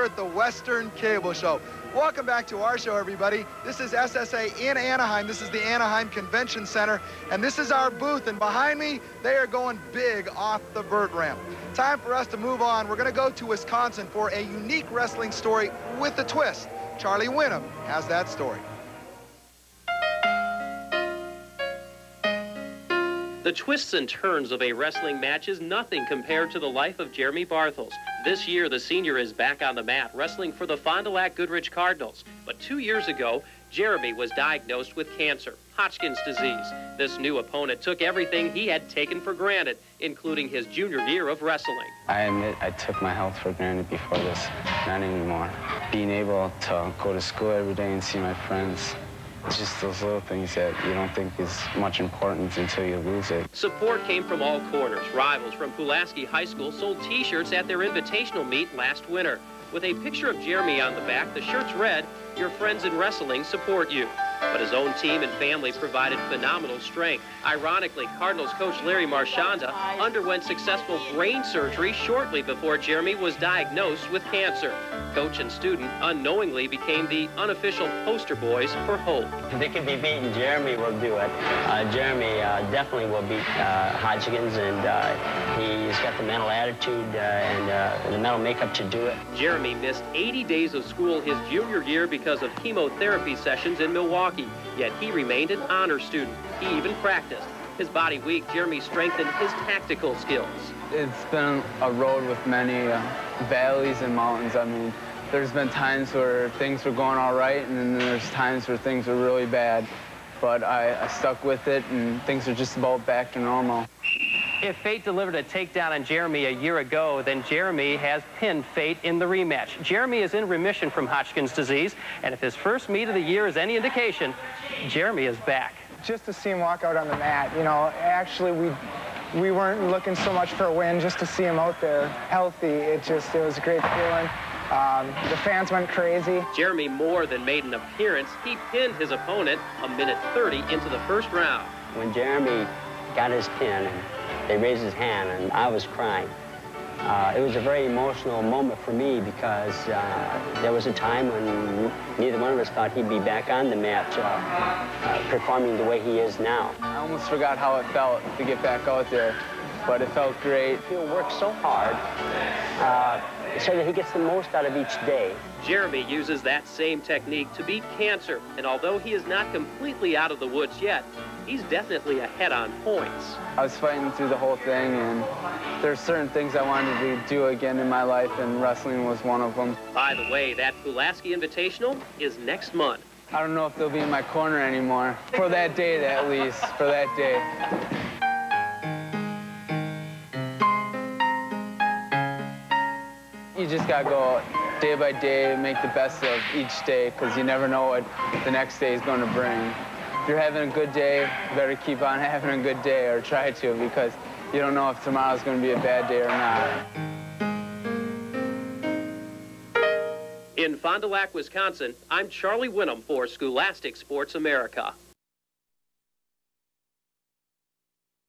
here at the Western Cable Show. Welcome back to our show, everybody. This is SSA in Anaheim. This is the Anaheim Convention Center, and this is our booth. And behind me, they are going big off the vert ramp. Time for us to move on. We're going to go to Wisconsin for a unique wrestling story with a twist. Charlie Wyndham has that story. The twists and turns of a wrestling match is nothing compared to the life of Jeremy Barthels. This year, the senior is back on the mat, wrestling for the Fond du Lac Goodrich Cardinals. But 2 years ago, Jeremy was diagnosed with cancer, Hodgkin's disease. This new opponent took everything he had taken for granted, including his junior year of wrestling. I admit I took my health for granted before this, not anymore. Being able to go to school every day and see my friends, it's just those little things that you don't think is much importance until you lose it. Support came from all corners. Rivals from Pulaski High School sold T-shirts at their invitational meet last winter. With a picture of Jeremy on the back, the shirts read, "Your friends in wrestling support you." But his own team and family provided phenomenal strength. Ironically, Cardinals coach Larry Marchanda underwent successful brain surgery shortly before Jeremy was diagnosed with cancer. Coach and student unknowingly became the unofficial poster boys for hope. If they can be beaten, Jeremy will do it. Jeremy definitely will beat Hodgkin's, and he's got the mental attitude and the mental makeup to do it. Jeremy missed 80 days of school his junior year because of chemotherapy sessions in Milwaukee, yet he remained an honor student. He even practiced. His body weak, Jeremy strengthened his tactical skills. It's been a road with many valleys and mountains. I mean, there's been times where things were going all right, and then there's times where things were really bad. But I stuck with it, and things are just about back to normal. If Fate delivered a takedown on Jeremy a year ago, then Jeremy has pinned Fate in the rematch. Jeremy is in remission from Hodgkin's disease, and if his first meet of the year is any indication, Jeremy is back. Just to see him walk out on the mat, you know, actually we weren't looking so much for a win, just to see him out there healthy. It was a great feeling. The fans went crazy. Jeremy more than made an appearance. He pinned his opponent a minute 30 into the first round. When Jeremy got his pin, and they raised his hand, and I was crying. It was a very emotional moment for me because there was a time when neither one of us thought he'd be back on the mat performing the way he is now. I almost forgot how it felt to get back out there, but it felt great. He'll work so hard so that he gets the most out of each day. Jeremy uses that same technique to beat cancer, and although he is not completely out of the woods yet, he's definitely ahead on points. I was fighting through the whole thing, and there's certain things I wanted to do again in my life, and wrestling was one of them. By the way, that Pulaski Invitational is next month. I don't know if they'll be in my corner anymore. For that day, at least. For that day. You just gotta go day by day, make the best of each day, because you never know what the next day is going to bring. If you're having a good day, you better keep on having a good day, or try to, because you don't know if tomorrow's going to be a bad day or not. In Fond du Lac, Wisconsin, I'm Charlie Wyndham for Scholastic Sports America.